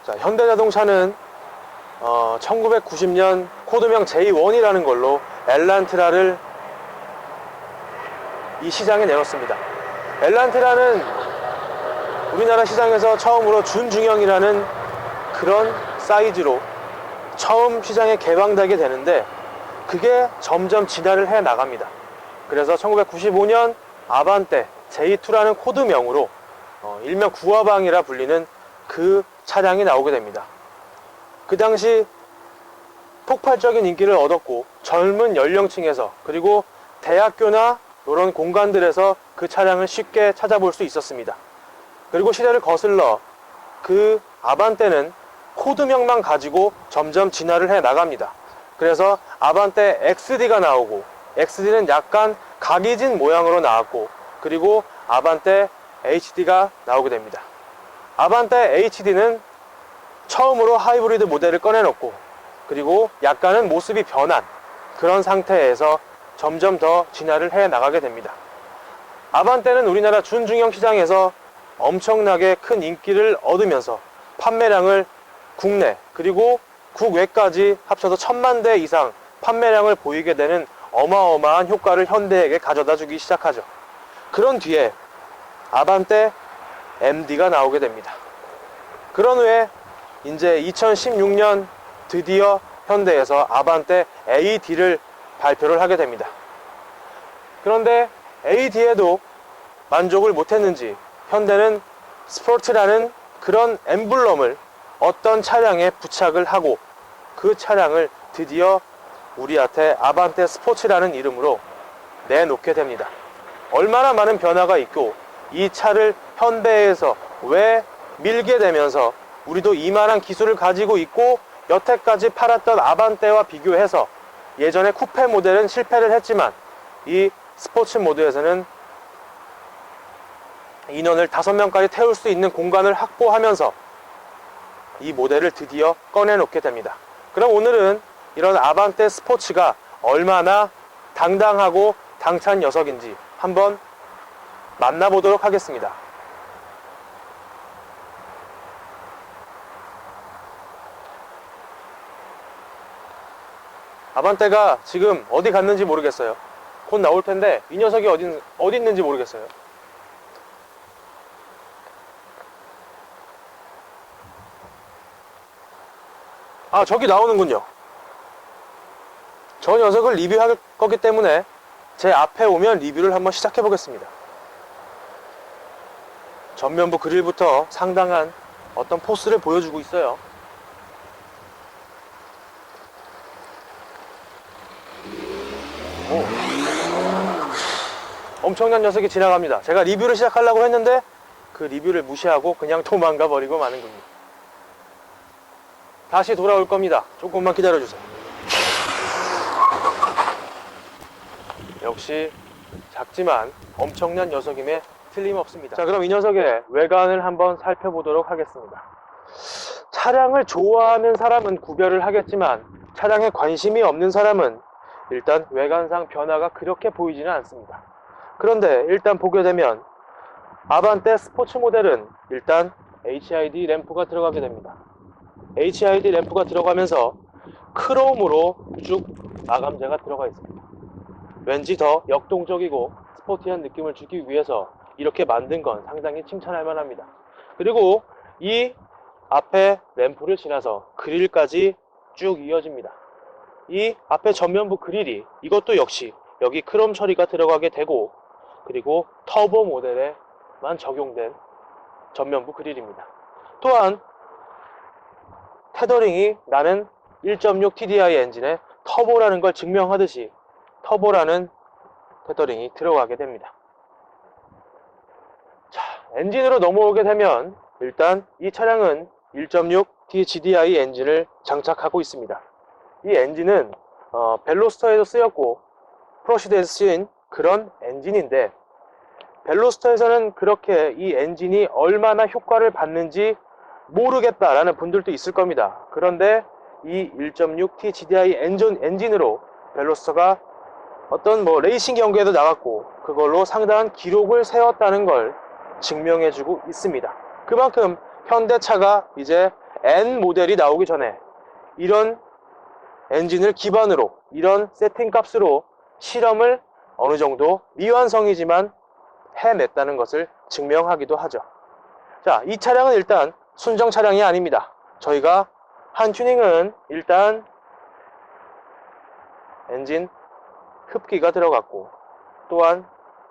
자, 현대자동차는 1990년 코드명 J1이라는 걸로 엘란트라를 이 시장에 내놓습니다. 엘란트라는 우리나라 시장에서 처음으로 준중형이라는 그런 사이즈로 처음 시장에 개방되게 되는데, 그게 점점 진화를 해 나갑니다. 그래서 1995년 아반떼 J2라는 코드명으로 일명 구화방이라 불리는 그 차량이 나오게 됩니다. 그 당시 폭발적인 인기를 얻었고, 젊은 연령층에서 그리고 대학교나 이런 공간들에서 그 차량을 쉽게 찾아볼 수 있었습니다. 그리고 시대를 거슬러 그 아반떼는 코드명만 가지고 점점 진화를 해 나갑니다. 그래서 아반떼 XD가 나오고, XD는 약간 각이 진 모양으로 나왔고, 그리고 아반떼 HD가 나오게 됩니다. 아반떼 HD는 처음으로 하이브리드 모델을 꺼내놓고, 그리고 약간은 모습이 변한 그런 상태에서 점점 더 진화를 해 나가게 됩니다. 아반떼는 우리나라 준중형 시장에서 엄청나게 큰 인기를 얻으면서 판매량을 국내 그리고 국외까지 합쳐서 1000만 대 이상 판매량을 보이게 되는 어마어마한 효과를 현대에게 가져다 주기 시작하죠. 그런 뒤에 아반떼 MD가 나오게 됩니다. 그런 후에 이제 2016년 드디어 현대에서 아반떼 AD를 발표를 하게 됩니다. 그런데 AD에도 만족을 못했는지 현대는 스포츠라는 그런 엠블럼을 어떤 차량에 부착을 하고, 그 차량을 드디어 우리한테 아반떼 스포츠라는 이름으로 내놓게 됩니다. 얼마나 많은 변화가 있고, 이 차를 현대에서 왜 밀게 되면서 우리도 이만한 기술을 가지고 있고, 여태까지 팔았던 아반떼와 비교해서 예전에 쿠페 모델은 실패를 했지만 이 스포츠 모드에서는 인원을 5명까지 태울 수 있는 공간을 확보하면서 이 모델을 드디어 꺼내놓게 됩니다. 그럼 오늘은 이런 아반떼 스포츠가 얼마나 당당하고 당찬 녀석인지 한번 만나보도록 하겠습니다. 아반떼가 지금 어디 갔는지 모르겠어요. 곧 나올 텐데 이 녀석이 어디 있는지 모르겠어요. 아, 저기 나오는군요. 저 녀석을 리뷰할 거기 때문에 제 앞에 오면 리뷰를 한번 시작해 보겠습니다. 전면부 그릴부터 상당한 어떤 포스를 보여주고 있어요. 오. 엄청난 녀석이 지나갑니다. 제가 리뷰를 시작하려고 했는데 그 리뷰를 무시하고 그냥 도망가 버리고 마는 겁니다. 다시 돌아올 겁니다. 조금만 기다려주세요. 역시 작지만 엄청난 녀석임에 틀림없습니다. 자, 그럼 이 녀석의 외관을 한번 살펴보도록 하겠습니다. 차량을 좋아하는 사람은 구별을 하겠지만 차량에 관심이 없는 사람은 일단 외관상 변화가 그렇게 보이지는 않습니다. 그런데 일단 보게 되면 아반떼 스포츠 모델은 일단 HID 램프가 들어가게 됩니다. HID 램프가 들어가면서 크롬으로 쭉 마감재가 들어가 있습니다. 왠지 더 역동적이고 스포티한 느낌을 주기 위해서 이렇게 만든 건 상당히 칭찬할 만합니다. 그리고 이 앞에 램프를 지나서 그릴까지 쭉 이어집니다. 이 앞에 전면부 그릴이 이것도 역시 여기 크롬 처리가 들어가게 되고, 그리고 터보 모델에만 적용된 전면부 그릴입니다. 또한 테더링이 나는 1.6 TDI 엔진의 터보라는 걸 증명하듯이 터보라는 테더링이 들어가게 됩니다. 자, 엔진으로 넘어오게 되면 일단 이 차량은 1.6 TGDI 엔진을 장착하고 있습니다. 이 엔진은 벨로스터에도 쓰였고 프로시드에서 쓰인 그런 엔진인데, 벨로스터에서는 그렇게 이 엔진이 얼마나 효과를 받는지 모르겠다라는 분들도 있을 겁니다. 그런데 이 1.6 TGDI 엔진으로 벨로스터가 어떤 레이싱 경기에도 나갔고 그걸로 상당한 기록을 세웠다는 걸 증명해주고 있습니다. 그만큼 현대차가 이제 N 모델이 나오기 전에 이런 엔진을 기반으로 이런 세팅 값으로 실험을 어느 정도 미완성이지만 해냈다는 것을 증명하기도 하죠. 자, 이 차량은 일단 순정 차량이 아닙니다. 저희가 한 튜닝은 일단 엔진 흡기가 들어갔고, 또한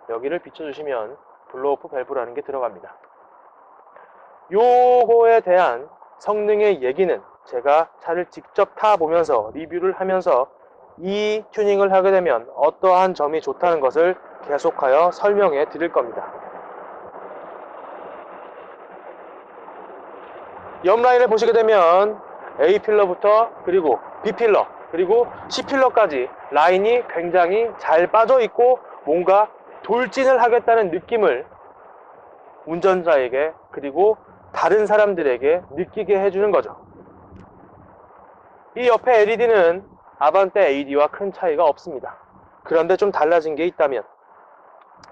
여기를 비춰주시면 블로오프 밸브라는 게 들어갑니다. 요거에 대한 성능의 얘기는 제가 차를 직접 타보면서 리뷰를 하면서 이 튜닝을 하게 되면 어떠한 점이 좋다는 것을 계속하여 설명해 드릴 겁니다. 옆 라인을 보시게 되면 A 필러부터 그리고 B 필러 그리고 C 필러까지 라인이 굉장히 잘 빠져 있고 뭔가 돌진을 하겠다는 느낌을 운전자에게 그리고 다른 사람들에게 느끼게 해주는 거죠. 이 옆에 LED는 아반떼 AD와 큰 차이가 없습니다. 그런데 좀 달라진 게 있다면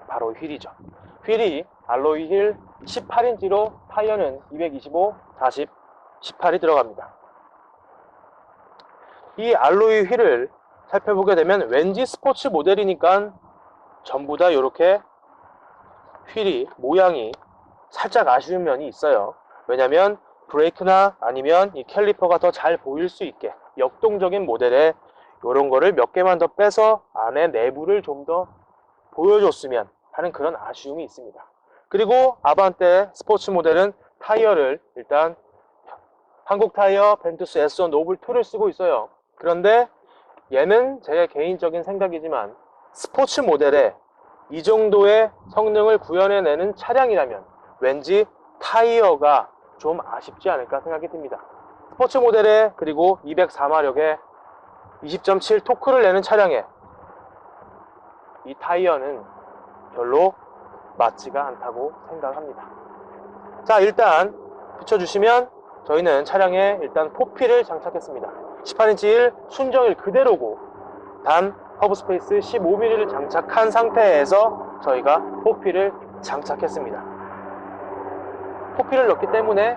바로 휠이죠. 휠이 알로이 휠 18인치로 타이어는 225, 40, 18이 들어갑니다. 이 알로이 휠을 살펴보게 되면 왠지 스포츠 모델이니까 전부 다 이렇게 휠이 모양이 살짝 아쉬운 면이 있어요. 왜냐면 브레이크나 아니면 이 캘리퍼가 더 잘 보일 수 있게 역동적인 모델에 이런 거를 몇 개만 더 빼서 안에 내부를 좀 더 보여줬으면 하는 그런 아쉬움이 있습니다. 그리고 아반떼 스포츠 모델은 타이어를 일단 한국 타이어 벤투스 S1 노블2를 쓰고 있어요. 그런데 얘는 제 개인적인 생각이지만 스포츠 모델에 이 정도의 성능을 구현해내는 차량이라면 왠지 타이어가 좀 아쉽지 않을까 생각이 듭니다. 스포츠 모델에 그리고 204마력에 20.7 토크를 내는 차량에 이 타이어는 별로 맞지가 않다고 생각합니다. 자, 일단 비춰주시면 저희는 차량에 일단 포피를 장착했습니다. 18인치 1 순정일 그대로고 단 허브 스페이스 15mm를 장착한 상태에서 저희가 포피를 장착했습니다. 포피를 넣기 때문에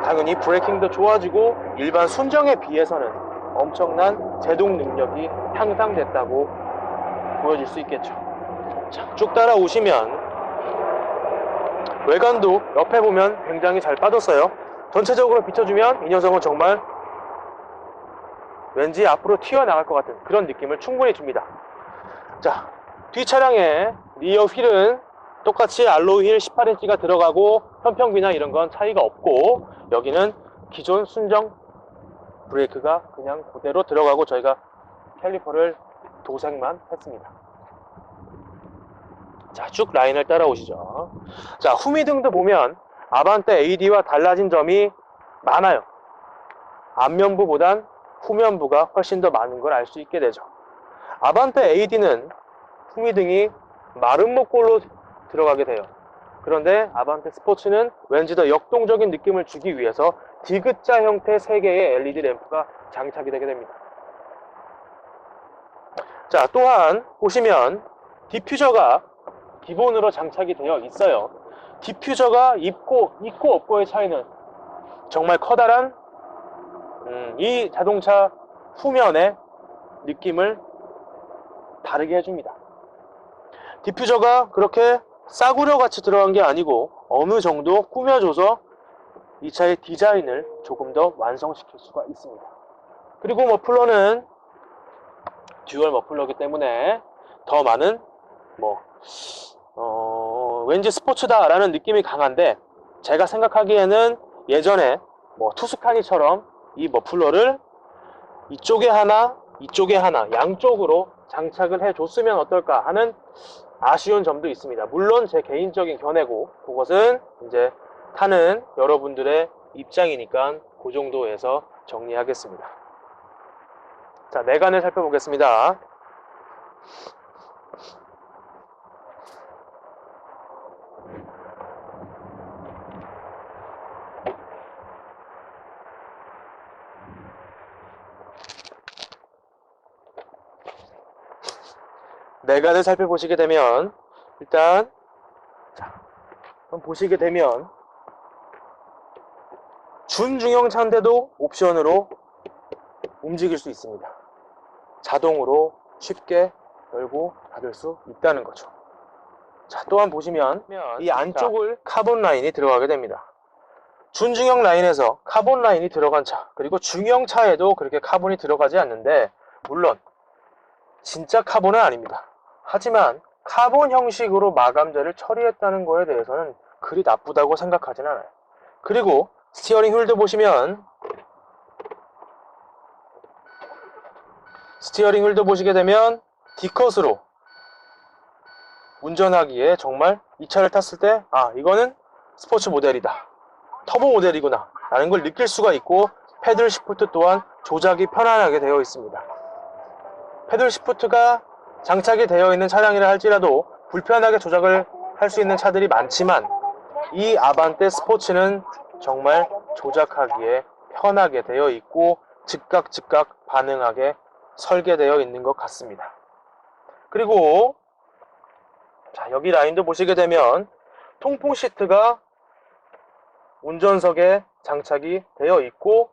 당연히 브레이킹도 좋아지고 일반 순정에 비해서는 엄청난 제동 능력이 향상됐다고 보여줄 수 있겠죠. 자, 쭉 따라오시면 외관도 옆에 보면 굉장히 잘 빠졌어요. 전체적으로 비춰주면 이 녀석은 정말 왠지 앞으로 튀어나갈 것 같은 그런 느낌을 충분히 줍니다. 자, 뒤 차량의 리어 휠은 똑같이 알로이 휠 18인치가 들어가고 편평비나 이런 건 차이가 없고 여기는 기존 순정 브레이크가 그냥 그대로 들어가고 저희가 캘리퍼를 도색만 했습니다. 자, 쭉 라인을 따라오시죠. 자, 후미등도 보면 아반떼 AD와 달라진 점이 많아요. 앞면부보단 후면부가 훨씬 더 많은 걸 알 수 있게 되죠. 아반떼 AD는 후미등이 마른 목골로 들어가게 돼요. 그런데 아반떼 스포츠는 왠지 더 역동적인 느낌을 주기 위해서 디귿자 형태 3개의 LED 램프가 장착이 되게 됩니다. 자, 또한 보시면 디퓨저가 기본으로 장착이 되어 있어요. 디퓨저가 있고 없고의 차이는 정말 커다란 이 자동차 후면의 느낌을 다르게 해줍니다. 디퓨저가 그렇게 싸구려 같이 들어간 게 아니고 어느 정도 꾸며줘서 이 차의 디자인을 조금 더 완성시킬 수가 있습니다. 그리고 머플러는 듀얼 머플러이기 때문에 더 많은 왠지 스포츠다라는 느낌이 강한데 제가 생각하기에는 예전에 투스카니처럼 이 머플러를 이쪽에 하나 이쪽에 하나 양쪽으로 장착을 해줬으면 어떨까 하는 아쉬운 점도 있습니다. 물론 제 개인적인 견해고 그것은 이제 타는 여러분들의 입장이니까 그 정도에서 정리하겠습니다. 자, 내관을 살펴보겠습니다. 내관을 살펴보시게 되면 일단 보시게 되면 준중형 차인데도 옵션으로 움직일 수 있습니다. 자동으로 쉽게 열고 닫을 수 있다는 거죠. 자, 또한 보시면 이 안쪽을 카본 라인이 들어가게 됩니다. 준중형 라인에서 카본 라인이 들어간 차, 그리고 중형 차에도 그렇게 카본이 들어가지 않는데, 물론 진짜 카본은 아닙니다. 하지만 카본 형식으로 마감재를 처리했다는 거에 대해서는 그리 나쁘다고 생각하진 않아요. 그리고 스티어링 휠도 보시면, 스티어링 휠도 보시게 되면 D컷으로 운전하기에 정말 이 차를 탔을 때 이거는 스포츠 모델이다, 터보 모델이구나 라는 걸 느낄 수가 있고, 패들 시프트 또한 조작이 편안하게 되어 있습니다. 패들 시프트가 장착이 되어 있는 차량이라 할지라도 불편하게 조작을 할 수 있는 차들이 많지만, 이 아반떼 스포츠는 정말 조작하기에 편하게 되어 있고 즉각 반응하게 설계되어 있는 것 같습니다. 그리고 자, 여기 라인도 보시게 되면 통풍 시트가 운전석에 장착이 되어 있고,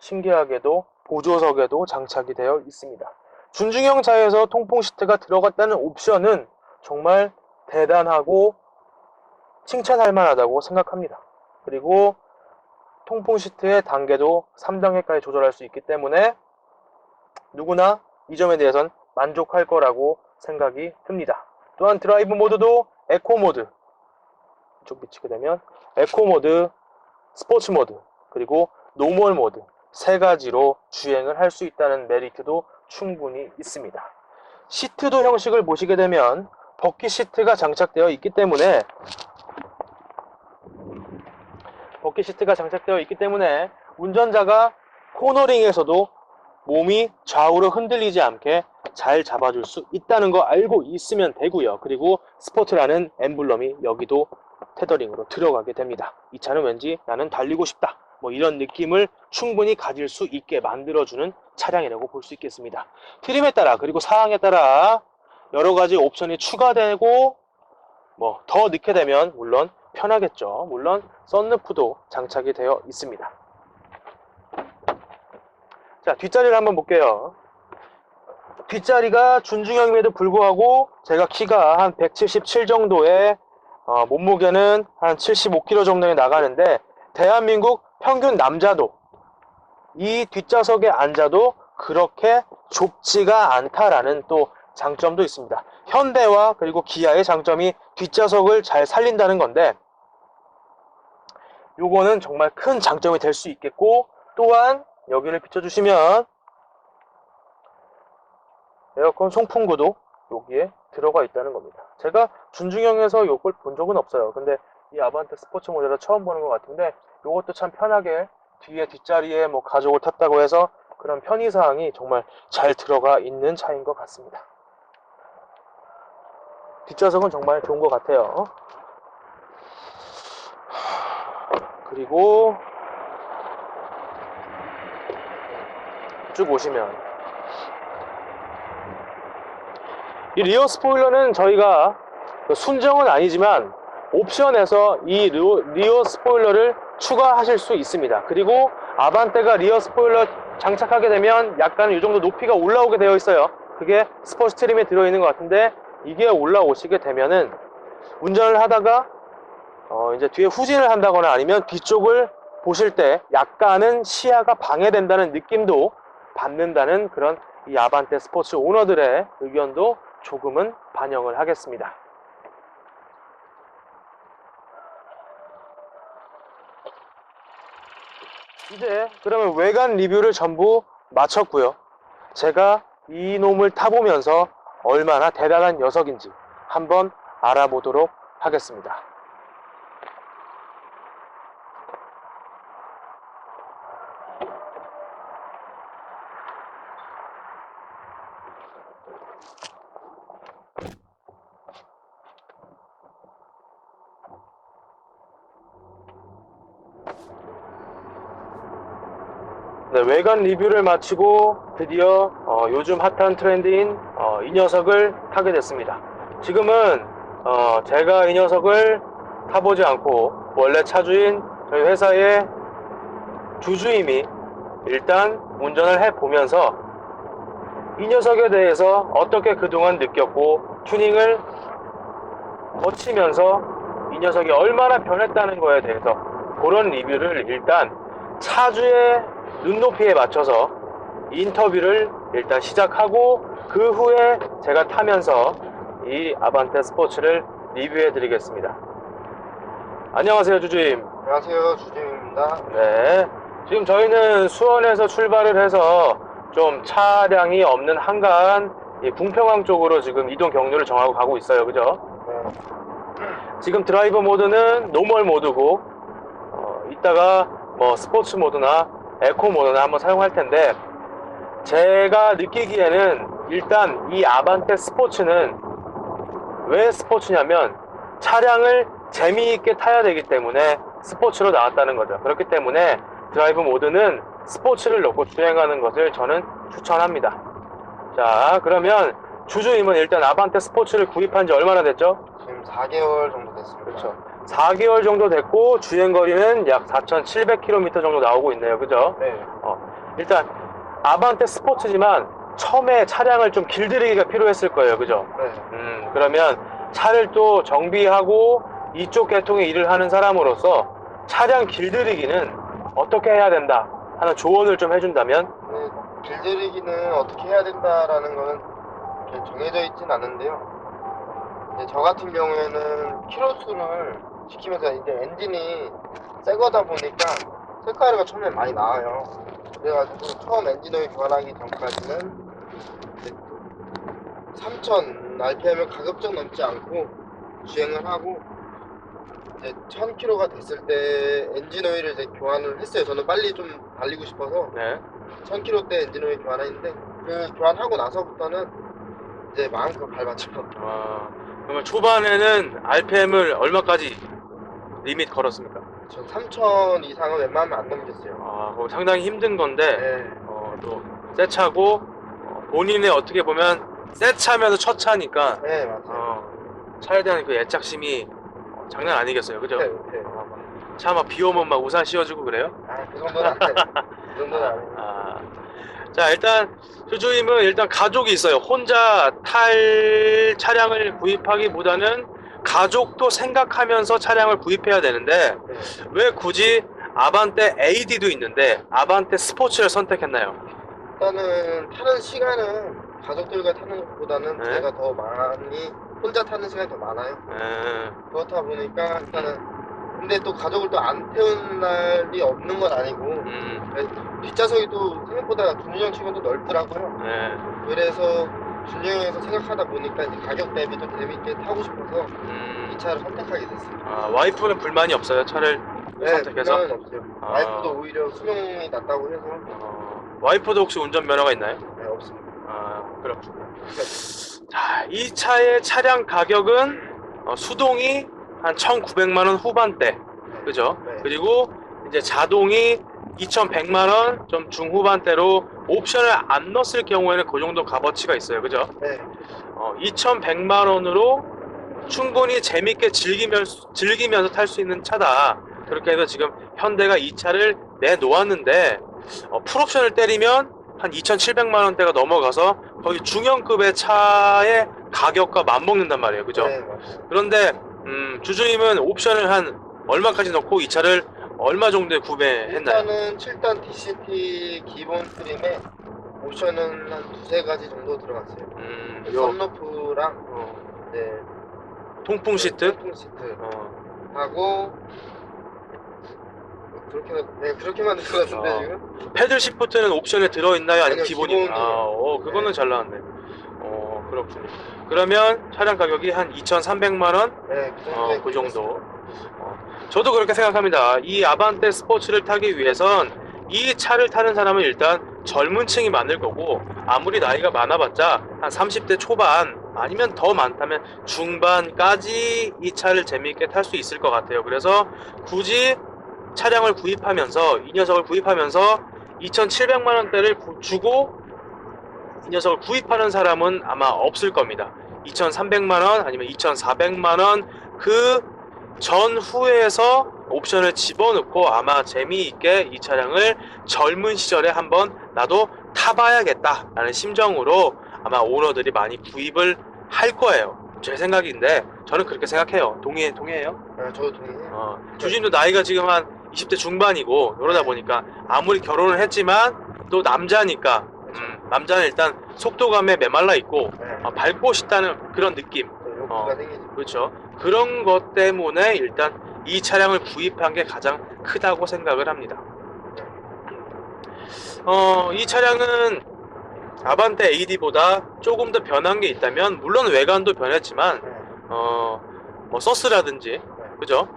신기하게도 보조석에도 장착이 되어 있습니다. 준중형 차에서 통풍 시트가 들어갔다는 옵션은 정말 대단하고 칭찬할 만하다고 생각합니다. 그리고 통풍 시트의 단계도 3단계까지 조절할 수 있기 때문에 누구나 이 점에 대해선 만족할 거라고 생각이 듭니다. 또한 드라이브 모드도 에코 모드, 이쪽 비치게 되면 에코 모드, 스포츠 모드, 그리고 노멀 모드 세 가지로 주행을 할 수 있다는 메리트도 충분히 있습니다. 시트도 형식을 보시게 되면 버킷 시트가 장착되어 있기 때문에 운전자가 코너링에서도 몸이 좌우로 흔들리지 않게 잘 잡아줄 수 있다는 거 알고 있으면 되고요. 그리고 스포트라는 엠블럼이 여기도 테더링으로 들어가게 됩니다. 이 차는 왠지 나는 달리고 싶다, 뭐 이런 느낌을 충분히 가질 수 있게 만들어주는 차량이라고 볼 수 있겠습니다. 트림에 따라, 그리고 사양에 따라 여러 가지 옵션이 추가되고, 뭐 더 넣게 되면 물론 편하겠죠. 물론 썬루프도 장착이 되어 있습니다. 자, 뒷자리를 한번 볼게요. 뒷자리가 준중형임에도 불구하고 제가 키가 한 177 정도에 몸무게는 한 75kg 정도에 나가는데, 대한민국 평균 남자도 이 뒷좌석에 앉아도 그렇게 좁지가 않다라는 또 장점도 있습니다. 현대와 그리고 기아의 장점이 뒷좌석을 잘 살린다는 건데, 요거는 정말 큰 장점이 될 수 있겠고, 또한 여기를 비춰주시면 에어컨 송풍구도 여기에 들어가 있다는 겁니다. 제가 준중형에서 요걸 본 적은 없어요. 근데 이 아반떼 스포츠 모델을 처음 보는 것 같은데, 요것도 참 편하게 뒤에 뒷자리에 뭐 가족을 탔다고 해서 그런 편의사항이 정말 잘 들어가 있는 차인 것 같습니다. 뒷좌석은 정말 좋은 것 같아요. 그리고 쭉 오시면 이 리어 스포일러는 저희가 순정은 아니지만 옵션에서 이 리어 스포일러를 추가하실 수 있습니다. 그리고 아반떼가 리어 스포일러 장착하게 되면 약간 이 정도 높이가 올라오게 되어 있어요. 그게 스포츠 트림에 들어있는 것 같은데, 이게 올라오시게 되면은 운전을 하다가 이제 뒤에 후진을 한다거나 아니면 뒤쪽을 보실 때 약간은 시야가 방해된다는 느낌도 받는다는 그런 이 아반떼 스포츠 오너들의 의견도 조금은 반영을 하겠습니다. 이제 그러면 외관 리뷰를 전부 마쳤고요. 제가 이 놈을 타보면서 얼마나 대단한 녀석인지 한번 알아보도록 하겠습니다. 네, 외관 리뷰를 마치고 드디어 요즘 핫한 트렌드인 이 녀석을 타게 됐습니다. 지금은 제가 이 녀석을 타보지 않고 원래 차주인 저희 회사의 주주임이 일단 운전을 해보면서 이 녀석에 대해서 어떻게 그동안 느꼈고 튜닝을 거치면서 이 녀석이 얼마나 변했다는 거에 대해서 그런 리뷰를 일단 차주의 눈높이에 맞춰서 인터뷰를 일단 시작하고 그 후에 제가 타면서 이 아반떼 스포츠를 리뷰해 드리겠습니다. 안녕하세요, 주주님. 안녕하세요, 주진입니다. 네, 지금 저희는 수원에서 출발을 해서 좀 차량이 없는 한가한 이 궁평항 쪽으로 지금 이동 경로를 정하고 가고 있어요. 그죠? 네. 지금 드라이브 모드는 노멀 모드고 이따가 뭐 스포츠 모드나 에코 모드나 한번 사용할 텐데, 제가 느끼기에는 일단 이 아반떼 스포츠는 왜 스포츠냐면 차량을 재미있게 타야 되기 때문에 스포츠로 나왔다는 거죠. 그렇기 때문에 드라이브 모드는 스포츠를 넣고 주행하는 것을 저는 추천합니다. 자, 그러면 주주님은 일단 아반떼 스포츠를 구입한 지 얼마나 됐죠? 지금 4개월 정도 됐습니다. 그렇죠. 4개월 정도 됐고 주행거리는 약 4,700km 정도 나오고 있네요. 그죠? 네. 일단 아반떼 스포츠지만 처음에 차량을 좀 길들이기가 필요했을 거예요. 그죠? 네. 그러면 차를 또 정비하고 이쪽 계통의 일을 하는 사람으로서 차량 길들이기는 어떻게 해야 된다 하는 조언을 좀 해준다면? 네, 길들이기는 어떻게 해야 된다라는 거는 이렇게 정해져 있진 않은데요. 이제 저 같은 경우에는 키로수를 지키면서 이제 엔진이 새 거다 보니까 색깔가 처음에 많이 나와요. 그래가지고 처음 엔진 오일 교환하기 전까지는 3000 RPM을 가급적 넘지 않고 주행을 하고, 이제 1000km가 됐을 때 엔진 오일을 이제 교환을 했어요. 저는 빨리 좀 달리고 싶어서 네. 1000km 때 엔진 오일 교환했는데, 그 교환하고 나서부터는 이제 마음껏 밟았죠. 그러면 초반에는 RPM을 얼마까지 리밋 걸었습니까? 전 3000 이상은 웬만하면 안 넘겼어요. 그거 상당히 힘든 건데, 네. 또 새 차고 본인의 어떻게 보면 새 차면서 첫 차니까 네, 맞아요. 차에 대한 그 애착심이 장난 아니겠어요. 그죠? 네, 네. 차 막 비 오면 막 우산 씌워주고 그래요? 그 정도는 안 돼요. 그 정도는 안 해요. 자, 일단 주주님은 일단 가족이 있어요. 혼자 탈 차량을 구입하기보다는 가족도 생각하면서 차량을 구입해야 되는데, 네. 왜 굳이 아반떼 AD도 있는데 아반떼 스포츠를 선택했나요? 일단은 타는 시간은 가족들과 타는 것보다는 네. 제가 더 많이 혼자 타는 시간이 더 많아요. 그렇다 보니까 일단은, 근데 또 가족을 또 안 태우는 날이 없는 건 아니고, 뒷좌석이 또 생각보다 준유형 치고도 넓더라고요. 그래서 준유형에서 생각하다 보니까 이제 가격 대비 또 재밌게 타고 싶어서 이 차를 선택하게 됐어요. 와이프는 불만이 없어요? 차를 선택해서? 불만은 없어요. 와이프도 오히려 수명이 낮다고 해서. 와이프도 혹시 운전면허가 있나요? 네, 없습니다. 그렇군요. 자, 이 차의 차량 가격은 수동이 한 1,900만원 후반대, 그죠? 네. 그리고 이제 자동이 2,100만원 좀 중후반대로 옵션을 안 넣었을 경우에는 그 정도 값어치가 있어요. 그죠? 네. 2,100만원으로 충분히 재밌게 즐기면서 탈 수 있는 차다. 그렇게 해서 지금 현대가 이 차를 내놓았는데, 풀옵션을 때리면 한 2,700만원대가 넘어가서 거의 중형급의 차의 가격과 맞먹는단 말이에요. 그죠? 네, 맞아요. 그런데 주주님은 옵션을 한 얼마까지 넣고 이 차를 얼마 정도에 구매했나요? 일단은 7단 DCT 기본 트림에 옵션은 한 두세 가지 정도 들어갔어요. 썬루프랑 네, 통풍 시트? 통풍 시트 하고, 그렇게만 들어갔는데 지금. 패들 시프트는 옵션에 들어있나요? 아니면 아니요, 기본인가요? 그거는 네. 잘 나왔네. 그렇군요. 그러면 차량 가격이 한 2,300만원? 네, 그 정도에 그 정도. 저도 그렇게 생각합니다. 이 아반떼 스포츠를 타기 위해선 이 차를 타는 사람은 일단 젊은 층이 많을 거고, 아무리 나이가 많아봤자 한 30대 초반 아니면 더 많다면 중반까지 이 차를 재미있게 탈 수 있을 것 같아요. 그래서 굳이 차량을 구입하면서, 이 녀석을 구입하면서 2,700만원대를 주고 이 녀석을 구입하는 사람은 아마 없을 겁니다. 2,300만원 아니면 2,400만원 그 전후에서 옵션을 집어넣고 아마 재미있게 이 차량을 젊은 시절에 한번 나도 타봐야겠다 라는 심정으로 아마 오너들이 많이 구입을 할 거예요. 제 생각인데 저는 그렇게 생각해요. 동의해요? 아, 저도 동의해요. 주진도 나이가 지금 한 20대 중반이고 이러다 보니까 아무리 결혼을 했지만 또 남자니까 남자는 일단 속도감에 메말라 있고 네. 밟고 싶다는 그런 느낌. 욕구가 생기지. 그렇죠. 그런 것 때문에 일단 이 차량을 구입한 게 가장 크다고 생각을 합니다. 이 차량은 아반떼 AD보다 조금 더 변한 게 있다면 물론 외관도 변했지만 네. 뭐 서스라든지 그죠?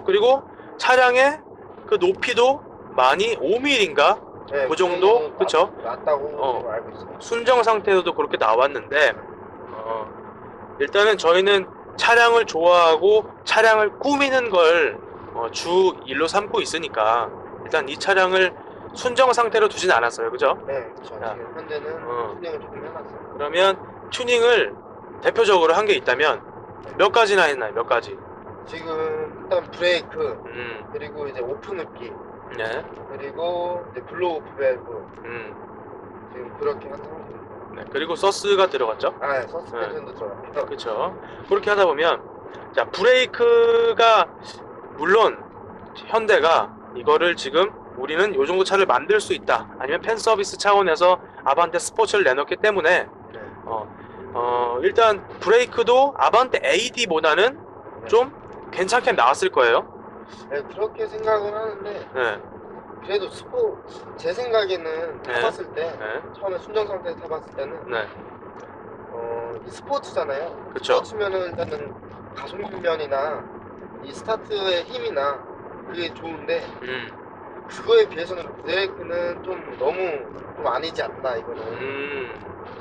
그리고 차량의 그 높이도 많이 5mm인가 네, 그 정도 그쵸? 맞다고 알고 있어요. 순정 상태에서도 그렇게 나왔는데 일단은 저희는 차량을 좋아하고 차량을 꾸미는 걸 주 일로 삼고 있으니까 일단 이 차량을 순정 상태로 두진 않았어요. 그죠? 네, 그렇죠. 자, 지금 현재는 튜닝을 조금 해놨어요. 그러면 튜닝을 대표적으로 한 게 있다면 몇 가지나 했나요? 몇 가지? 지금 일단 브레이크, 그리고 이제 오픈흡기, 네. 그리고 이제 블로우 오프 밸브 지금 그렇게 한 상태입니다. 네. 그리고 서스가 들어갔죠? 아, 서스펜션도 들어갑니다. 그렇죠. 그렇게 하다 보면 자 브레이크가 물론 현대가 이거를 지금 우리는 요 정도 차를 만들 수 있다 아니면 팬 서비스 차원에서 아반떼 스포츠를 내놓기 때문에 네. 일단 브레이크도 아반떼 AD보다는 좀 괜찮게 나왔을 거예요. 네, 그렇게 생각은 하는데 네. 그래도 제 생각에는 네. 타봤을 때 네. 처음에 순정 상태에서 타봤을 때는 네. 이 스포츠잖아요. 그쵸. 스포츠면은 일단은 가속면이나 이 스타트의 힘이나 그게 좋은데 그거에 비해서는 브레이크는 좀 너무 좀 아니지 않나 이거는.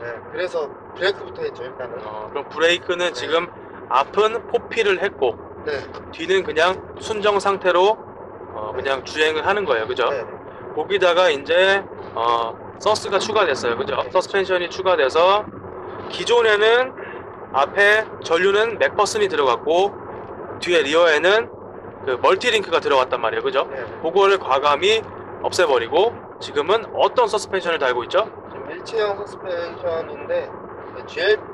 네, 그래서 브레이크부터 했죠 일단은. 그럼 브레이크는 지금 앞은 포피를 했고 네. 뒤는 그냥 순정 상태로 그냥 주행을 하는 거예요. 그죠? 네. 거기다가 이제 서스가 추가됐어요. 그죠? 서스펜션이 추가돼서 기존에는 앞에 전류는 맥퍼슨이 들어갔고 뒤에 리어에는 그 멀티링크가 들어갔단 말이에요. 그죠? 네. 그거를 과감히 없애버리고 지금은 어떤 서스펜션을 달고 있죠? 지금 일체형 서스펜션인데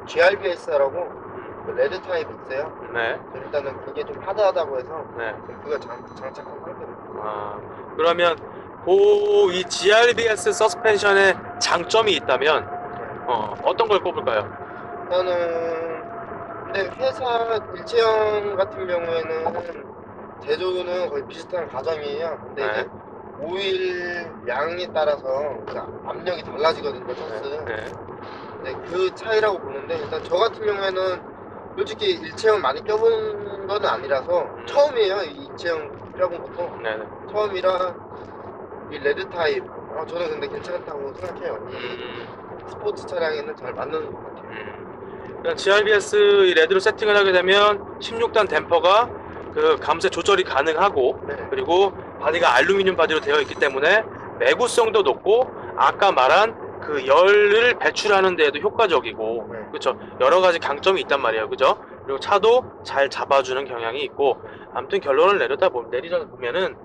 GRBS라고 레드 타입 있어요. 네. 일단은 그게 좀 하드하다고 해서 네. 그거 장착한 상태입니다. 그러면 이 GRBS 서스펜션의 장점이 있다면 어떤 걸 꼽을까요? 일단은 근데 회사 일체형 같은 경우에는 제조는 거의 비슷한 가정이에요. 근데 네. 이제 오일 양에 따라서 그 압력이 달라지거든요, 서스. 네. 네, 그 차이라고 보는데 일단 저 같은 경우에는 솔직히 일체형 많이 껴본 건 아니라서 처음이에요. 이 일체형 껴본 것도 네. 처음이라 이 레드 타입 저는 근데 괜찮다고 생각해요. 이 스포츠 차량에는 잘 맞는 것 같아요. GRBS 이 레드로 세팅을 하게 되면 16단 댐퍼가 그 감세 조절이 가능하고 네. 그리고 바디가 알루미늄 바디로 되어 있기 때문에 내구성도 높고 아까 말한 그 열을 배출하는 데에도 효과적이고 네. 그렇죠. 여러 가지 강점이 있단 말이에요. 그죠? 그리고 차도 잘 잡아주는 경향이 있고 아무튼 결론을 내리다 보면은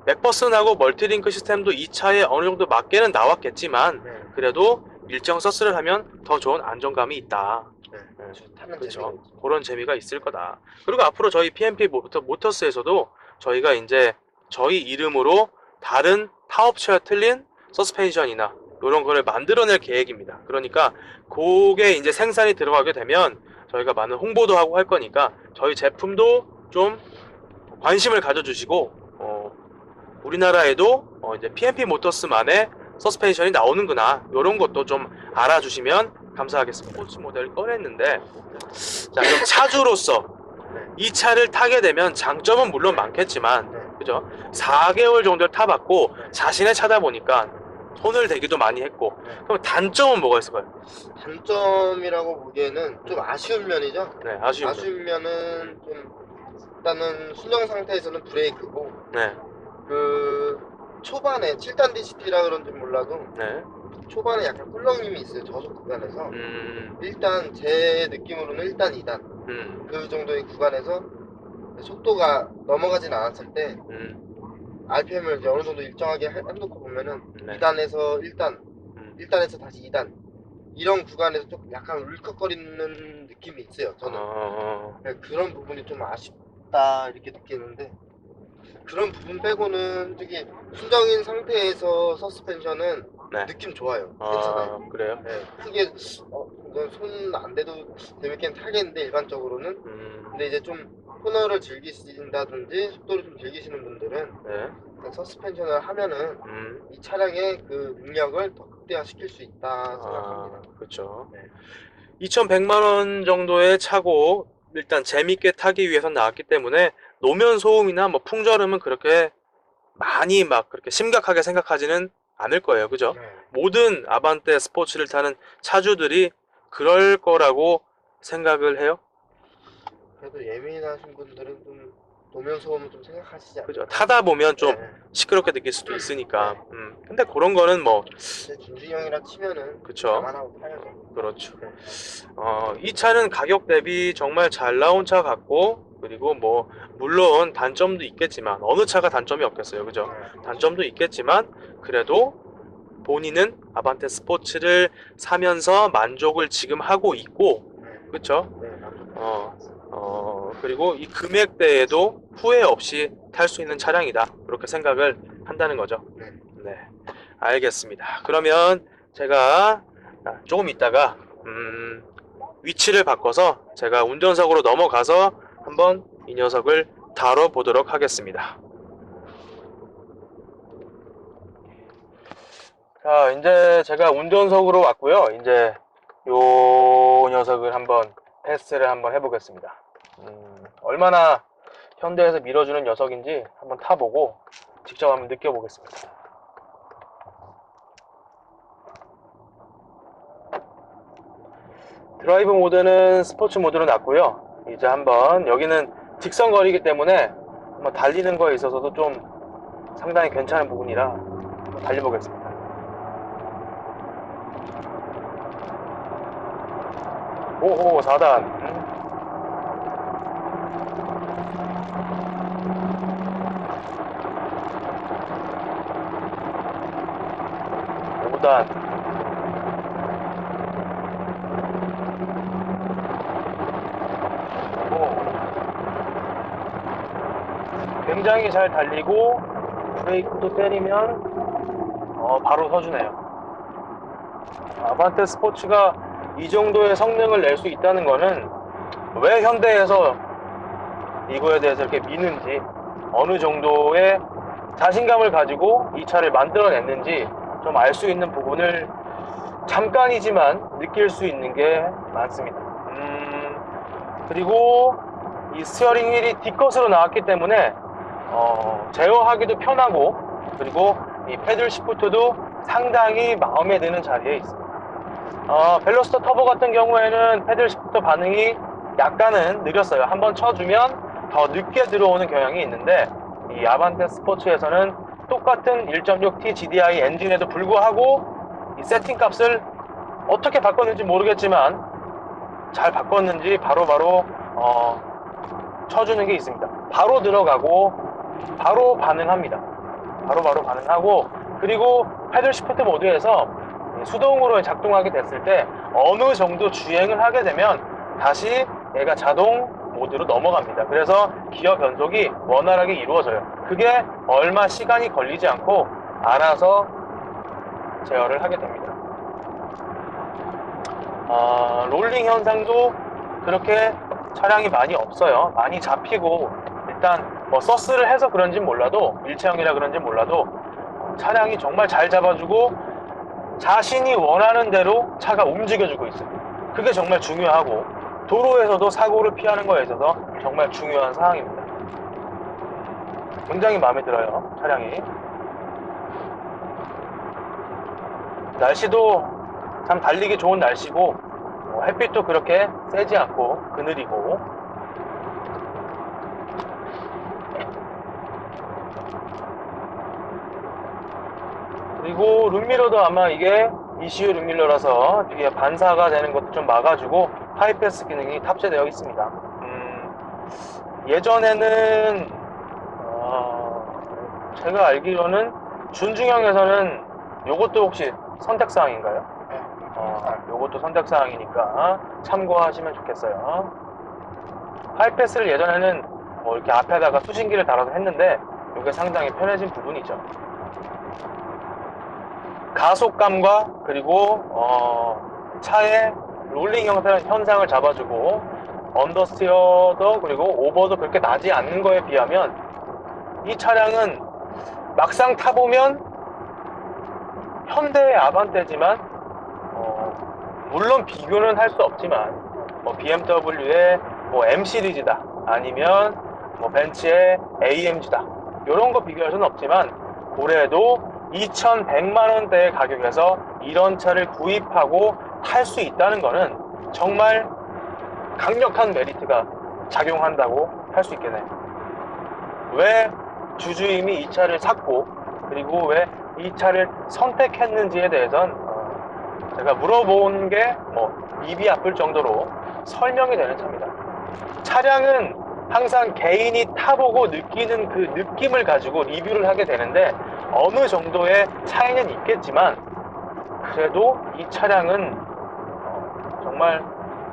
맥퍼슨하고 멀티링크 시스템도 이 차에 어느 정도 맞게는 나왔겠지만 네. 그래도 일정 서스를 하면 더 좋은 안정감이 있다. 네. 타는 그렇죠. 재미가 있죠. 그런 재미가 있을 거다. 그리고 앞으로 저희 PMP 모터스에서도 저희가 이제 저희 이름으로 다른 타업체와 틀린 서스펜션이나 이런 거를 만들어낼 계획입니다. 그러니까 그게 이제 생산이 들어가게 되면 저희가 많은 홍보도 하고 할 거니까 저희 제품도 좀 관심을 가져주시고 우리나라에도 이제 PMP 모터스만의 서스펜션이 나오는구나 이런 것도 좀 알아주시면 감사하겠습니다. 스포츠 모델을 꺼냈는데 자 그럼 차주로서 이 차를 타게 되면 장점은 물론 많겠지만 그죠? 4개월 정도를 타봤고 자신의 차다 보니까 손을 대기도 많이 했고 그럼 단점은 뭐가 있을까요? 단점이라고 보기에는 좀 아쉬운 면이죠. 네, 아쉬운 면은 좀 일단은 순정 상태에서는 브레이크고 네, 그 초반에 7단 DCT라 그런지 몰라도 네, 초반에 약간 꿀렁임이 있어요. 저속 구간에서 일단 제 느낌으로는 1단, 2단 그 정도의 구간에서 속도가 넘어가진 않았을 때 음, RPM을 이제 어느 정도 일정하게 해놓고 보면은 네. 2단에서 1단, 음. 1단에서 다시 2단 이런 구간에서 좀 약간 울컥거리는 느낌이 있어요. 저는 그런 부분이 좀 아쉽다 이렇게 느끼는데 그런 부분 빼고는 저기 순정인 상태에서 서스펜션은 네. 느낌 좋아요. 괜찮아요. 그래요? 네, 크게 이건 손 안 대도 재밌게 타겠는데 일반적으로는 근데 이제 좀 코너를 즐기신다든지 속도를 좀 즐기시는 분들은 네. 그 서스펜션을 하면은 이 차량의 그 능력을 더 극대화시킬 수 있다 생각합니다. 그렇죠. 네. 2,100만 원 정도의 차고 일단 재밌게 타기 위해서 나왔기 때문에 노면 소음이나 뭐 풍절음은 그렇게 많이 막 그렇게 심각하게 생각하지는 않을 거예요. 그죠? 네. 모든 아반떼 스포츠를 타는 차주들이 그럴 거라고 생각을 해요. 그래도 예민하신 분들은 좀 노면 소음을 좀 생각하시지 그죠? 않을까? 타다 보면 좀 네. 시끄럽게 느낄 수도 있으니까. 근데 그런 거는 뭐, 근데 준중이 형이라 치면은 그쵸. 감안하고 타야죠. 그렇죠. 네. 이 차는 가격 대비 정말 잘 나온 차 같고, 그리고 뭐, 물론 단점도 있겠지만, 어느 차가 단점이 없겠어요. 그죠? 단점도 있겠지만, 그래도 본인은 아반떼 스포츠를 사면서 만족을 지금 하고 있고, 그쵸? 네, 맞죠. 그리고 이 금액대에도 후회 없이 탈 수 있는 차량이다. 그렇게 생각을 한다는 거죠. 네. 네, 알겠습니다. 그러면 제가 조금 있다가 위치를 바꿔서 제가 운전석으로 넘어가서 한번 이 녀석을 다뤄보도록 하겠습니다. 자, 이제 제가 운전석으로 왔고요. 이제 요 녀석을 한번 테스트를 한번 해보겠습니다. 얼마나 현대에서 밀어주는 녀석인지 한번 타보고 직접 한번 느껴보겠습니다. 드라이브 모드는 스포츠 모드로 놨고요. 이제 한번 여기는 직선거리이기 때문에 한번 달리는 거에 있어서도 좀 상당히 괜찮은 부분이라 한번 달려보겠습니다. 오호 4단 5단 굉장히 잘 달리고 브레이크도 때리면 바로 서주네요. 아반떼 스포츠가 이 정도의 성능을 낼 수 있다는 거는 왜 현대에서 이거에 대해서 이렇게 미는지, 어느 정도의 자신감을 가지고 이 차를 만들어냈는지 좀 알 수 있는 부분을 잠깐이지만 느낄 수 있는 게 많습니다. 그리고 이 스티어링 휠이 D컷으로 나왔기 때문에 제어하기도 편하고, 그리고 이 패들 시프트도 상당히 마음에 드는 자리에 있습니다. 벨로스터 터보 같은 경우에는 패들 시프트 반응이 약간은 느렸어요. 한번 쳐주면 더 늦게 들어오는 경향이 있는데, 이 아반떼 스포츠에서는 똑같은 1.6T GDI 엔진에도 불구하고 이 세팅 값을 어떻게 바꿨는지 모르겠지만 잘 바꿨는지 바로바로 쳐주는 게 있습니다. 바로 들어가고 바로 반응합니다. 바로바로 반응하고, 그리고 패들 시프트 모드에서 수동으로 작동하게 됐을 때 어느 정도 주행을 하게 되면 다시 얘가 자동 모드로 넘어갑니다. 그래서 기어 변속이 원활하게 이루어져요. 그게 얼마 시간이 걸리지 않고 알아서 제어를 하게 됩니다. 롤링 현상도 그렇게 차량이 많이 없어요. 많이 잡히고, 일단 뭐 서스를 해서 그런지 몰라도, 일체형이라 그런지 몰라도 차량이 정말 잘 잡아주고 자신이 원하는 대로 차가 움직여주고 있어요. 그게 정말 중요하고, 도로에서도 사고를 피하는 거에 있어서 정말 중요한 사항입니다. 굉장히 마음에 들어요, 차량이. 날씨도 참 달리기 좋은 날씨고, 햇빛도 그렇게 세지 않고 그늘이고, 그리고 룸미러도 아마 이게 ECU 룸밀러라서 뒤에 반사가 되는 것도 좀 막아주고 하이패스 기능이 탑재되어 있습니다. 예전에는 제가 알기로는 준중형에서는 요것도 혹시 선택사항인가요? 네. 요것도 선택사항이니까 참고하시면 좋겠어요. 하이패스를 예전에는 뭐 이렇게 앞에다가 수신기를 달아서 했는데 이게 상당히 편해진 부분이죠. 가속감과 그리고 차의 롤링 현상을 잡아주고 언더스티어도 그리고 오버도 그렇게 나지 않는 거에 비하면 이 차량은 막상 타보면 현대의 아반떼지만 물론 비교는 할 수 없지만 BMW의 M 시리즈다 아니면 벤츠의 AMG다 이런 거 비교할 수는 없지만 그래도 2,100만원대의 가격에서 이런 차를 구입하고 탈 수 있다는 거는 정말 강력한 메리트가 작용한다고 할 수 있겠네요. 왜 주주임이 이 차를 샀고 그리고 왜 이 차를 선택했는지에 대해선 제가 물어본 게 입이 아플 정도로 설명이 되는 차입니다. 차량은 항상 개인이 타보고 느끼는 그 느낌을 가지고 리뷰를 하게 되는데 어느 정도의 차이는 있겠지만 그래도 이 차량은 정말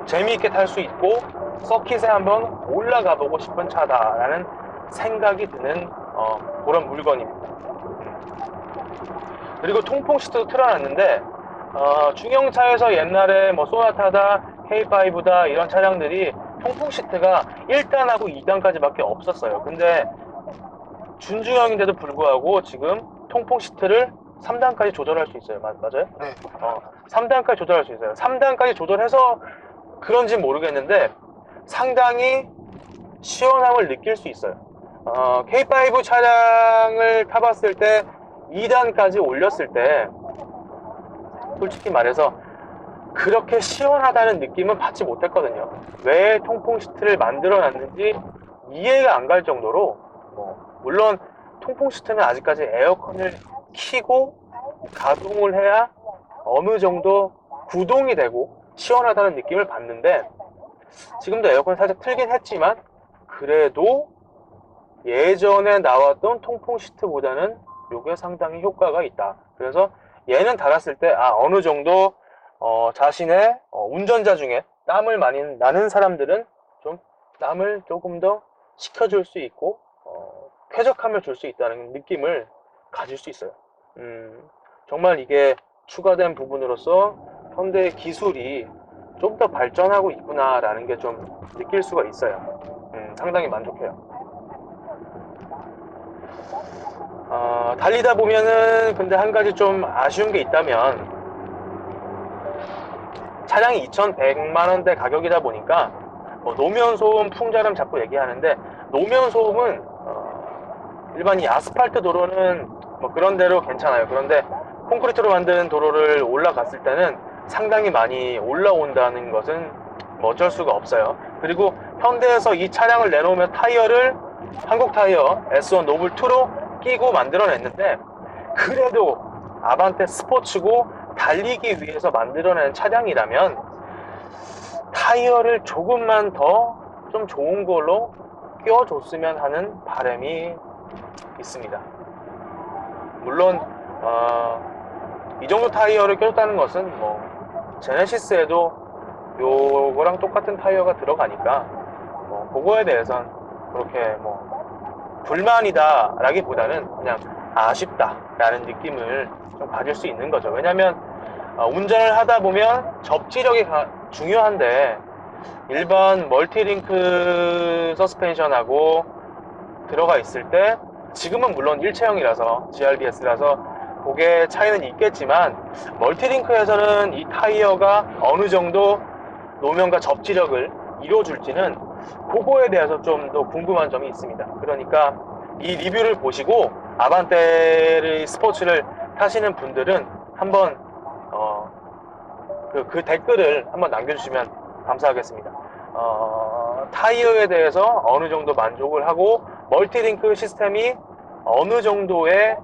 재미있게 탈 수 있고 서킷에 한번 올라가 보고 싶은 차다라는 생각이 드는 그런 물건입니다. 그리고 통풍 시트도 틀어놨는데 중형차에서 옛날에 소나타다 K5다 이런 차량들이 통풍 시트가 1단하고 2단까지밖에 없었어요. 근데 준중형인데도 불구하고 지금 통풍 시트를 3단까지 조절할 수 있어요. 맞아요? 네. 3단까지 조절할 수 있어요. 3단까지 조절해서 그런지 모르겠는데 상당히 시원함을 느낄 수 있어요. K5 차량을 타봤을 때 2단까지 올렸을 때 솔직히 말해서 그렇게 시원하다는 느낌은 받지 못했거든요. 왜 통풍 시트를 만들어 놨는지 이해가 안 갈 정도로 물론 통풍 시트는 아직까지 에어컨을 켜고 가동을 해야 어느 정도 구동이 되고 시원하다는 느낌을 받는데 지금도 에어컨 살짝 틀긴 했지만 그래도 예전에 나왔던 통풍 시트보다는 이게 상당히 효과가 있다. 그래서 얘는 달았을 때 어느 정도 자신의 운전자 중에 땀을 많이 나는 사람들은 좀 땀을 조금 더 식혀줄 수 있고 쾌적함을 줄 수 있다는 느낌을 가질 수 있어요. 정말 이게 추가된 부분으로서 현대의 기술이 좀 더 발전하고 있구나라는 게 좀 느낄 수가 있어요. 상당히 만족해요. 달리다 보면은 근데 한 가지 좀 아쉬운 게 있다면 차량이 2,100만원대 가격이다 보니까 노면소음, 풍자름 자꾸 얘기하는데 노면소음은 일반 이 아스팔트 도로는 그런 대로 괜찮아요. 그런데 콘크리트로 만든 도로를 올라갔을 때는 상당히 많이 올라온다는 것은 어쩔 수가 없어요. 그리고 현대에서 이 차량을 내놓으면 타이어를 한국 타이어 S1 노블2로 끼고 만들어냈는데 그래도 아반떼 스포츠고 달리기 위해서 만들어낸 차량이라면 타이어를 조금만 더 좀 좋은 걸로 껴줬으면 하는 바람이 있습니다. 물론 이 정도 타이어를 껴줬다는 것은 제네시스에도 요거랑 똑같은 타이어가 들어가니까 그거에 대해선 그렇게 불만이다 라기보다는 그냥 아쉽다 라는 느낌을 좀 가질 수 있는 거죠. 왜냐면 운전을 하다 보면 접지력이 중요한데 일반 멀티링크 서스펜션하고 들어가 있을 때 지금은 물론 일체형이라서 GRBS라서 그게 차이는 있겠지만 멀티링크에서는 이 타이어가 어느 정도 노면과 접지력을 이루어줄지는 그거에 대해서 좀 더 궁금한 점이 있습니다. 그러니까 이 리뷰를 보시고 아반떼 스포츠를 타시는 분들은 한번 그 댓글을 한번 남겨주시면 감사하겠습니다. 타이어에 대해서 어느 정도 만족을 하고 멀티링크 시스템이 어느 정도의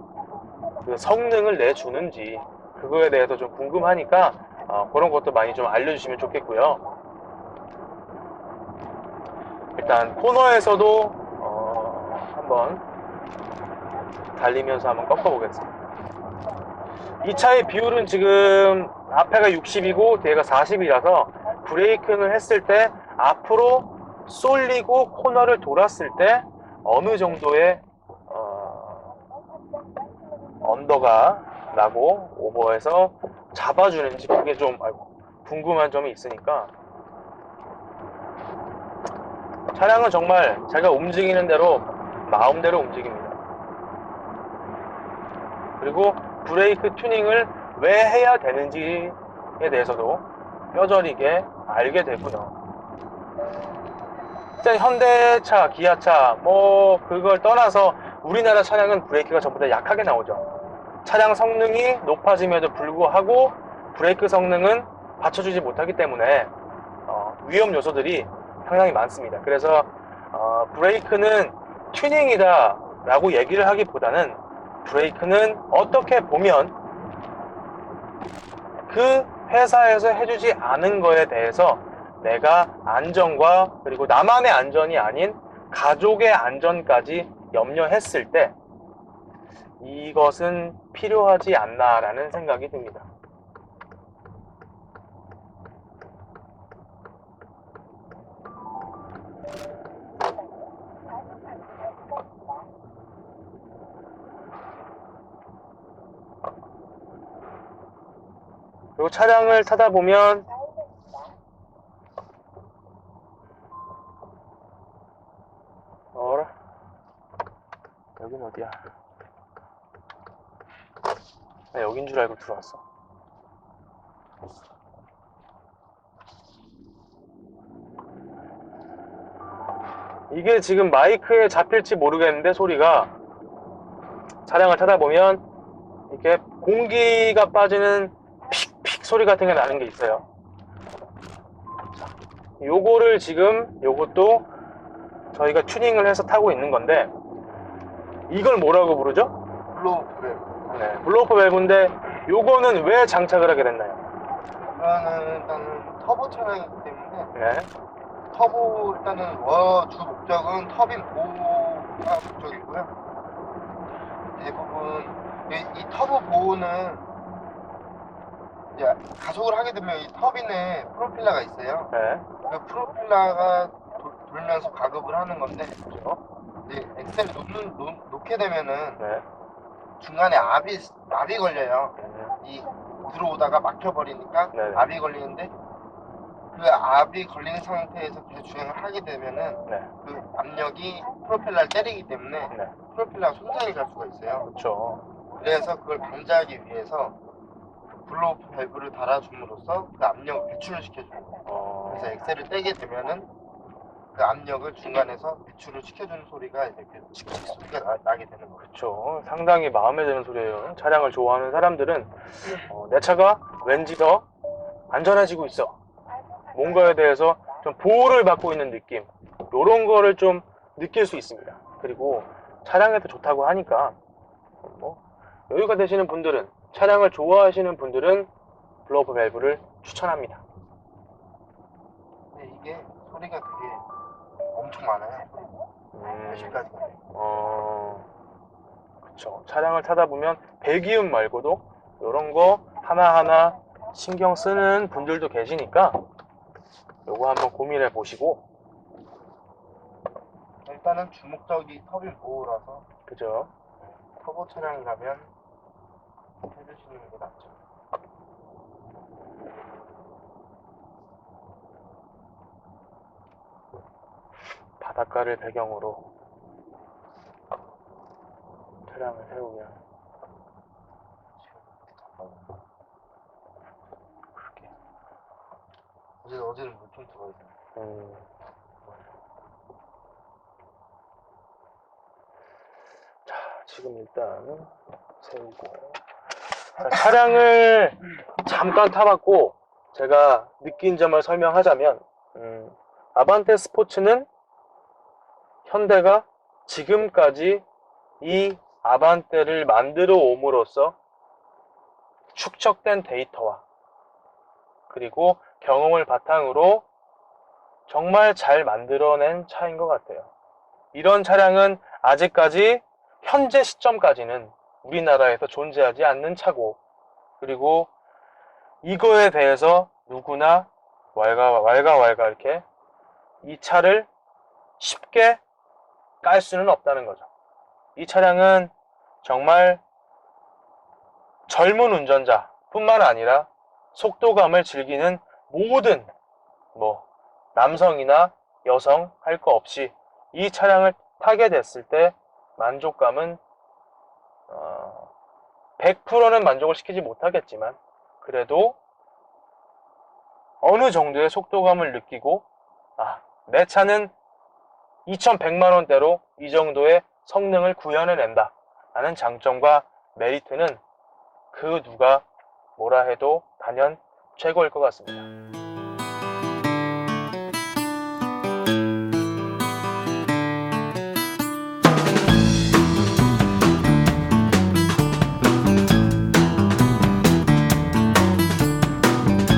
그 성능을 내주는지 그거에 대해서 좀 궁금하니까 그런 것도 많이 좀 알려주시면 좋겠고요. 일단 코너에서도 한번 달리면서 한번 꺾어보겠습니다. 이 차의 비율은 지금 앞에가 60이고 뒤에가 40이라서 브레이킹을 했을 때 앞으로 쏠리고 코너를 돌았을 때 어느 정도의 언더가 나고 오버해서 잡아주는지 그게 좀 궁금한 점이 있으니까 차량은 정말 제가 움직이는 대로 마음대로 움직입니다. 그리고 브레이크 튜닝을 왜 해야 되는지에 대해서도 뼈저리게 알게 되고요. 일단 현대차, 기아차 뭐 그걸 떠나서 우리나라 차량은 브레이크가 전부 다 약하게 나오죠. 차량 성능이 높아짐에도 불구하고 브레이크 성능은 받쳐주지 못하기 때문에 위험 요소들이 상당히 많습니다. 그래서 브레이크는 튜닝이다 라고 얘기를 하기보다는 브레이크는 어떻게 보면 그 회사에서 해주지 않은 거에 대해서 내가 안전과 그리고 나만의 안전이 아닌 가족의 안전까지 염려했을 때 이것은 필요하지 않나 라는 생각이 듭니다. 그리고 차량을 타다 보면 여긴 어디야? 나 여긴 줄 알고 들어왔어. 이게 지금 마이크에 잡힐지 모르겠는데 소리가 차량을 타다 보면 이렇게 공기가 빠지는 픽픽 소리 같은 게 나는 게 있어요. 요거를 지금 요것도 저희가 튜닝을 해서 타고 있는 건데 이걸 뭐라고 부르죠? 블로우 밸브. 네, 블로우프 밸브인데 요거는 왜 장착을 하게 됐나요? 이거는 일단은 터보 차량이기 때문에 네. 터보 일단은 주 목적은 터빈 보호가 목적이고요. 대부분 이 터보 보호는 이제 가속을 하게 되면 이 터빈에 프로필러가 있어요. 네. 그 프로필러가 돌면서 가급을 하는 건데 그렇죠. 이제 엑셀을 놓게 되면은 네. 중간에 압이 걸려요. 이 들어오다가 막혀버리니까 네네. 압이 걸리는데 그 압이 걸리는 상태에서 계속 주행을 하게 되면은 네. 그 압력이 프로펠러를 때리기 때문에 네. 프로펠러가 손상이 갈 수가 있어요. 그렇죠. 그래서 그걸 방지하기 위해서 블로우 밸브를 달아줌으로써 그 압력을 배출을 시켜주는 거예요. 그래서 엑셀을 떼게 되면은 그 압력을 중간에서 배출을 시켜주는 소리가 이렇게 칙칙 소리가 나게 되는 거예요. 그렇죠. 상당히 마음에 드는 소리예요. 차량을 좋아하는 사람들은 내 차가 왠지 더 안전해지고 있어. 뭔가에 대해서 좀 보호를 받고 있는 느낌. 이런 거를 좀 느낄 수 있습니다. 그리고 차량에도 좋다고 하니까 뭐 여유가 되시는 분들은 차량을 좋아하시는 분들은 블로우 밸브를 추천합니다. 근데 이게 소리가 되게 엄청 많아요. 몇십 가지가. 그쵸. 차량을 타다 보면 배기음 말고도 이런 거 하나하나 신경 쓰는 분들도 계시니까 요거 한번 고민해 보시고. 일단은 주목적이 터빈 보호라서 그죠? 터보 차량이라면 해주시는 게 낫죠. 바닷가를 배경으로 차량을 세우면 그렇게 어제는 물 좀 들어있어요. 자, 지금 일단 세우고 자, 차량을 잠깐 타봤고 제가 느낀 점을 설명하자면 아반떼 스포츠는 현대가 지금까지 이 아반떼를 만들어 옴으로써 축적된 데이터와 그리고 경험을 바탕으로 정말 잘 만들어낸 차인 것 같아요. 이런 차량은 아직까지 현재 시점까지는 우리나라에서 존재하지 않는 차고, 그리고 이거에 대해서 누구나 왈가왈가 이렇게 이 차를 쉽게 깔 수는 없다는 거죠. 이 차량은 정말 젊은 운전자 뿐만 아니라 속도감을 즐기는 모든 남성이나 여성 할 거 없이 이 차량을 타게 됐을 때 만족감은 100%는 만족을 시키지 못하겠지만 그래도 어느 정도의 속도감을 느끼고 내 차는 2100만원대로 이 정도의 성능을 구현해낸다 라는 장점과 메리트는 그 누가 뭐라 해도 단연 최고일 것 같습니다.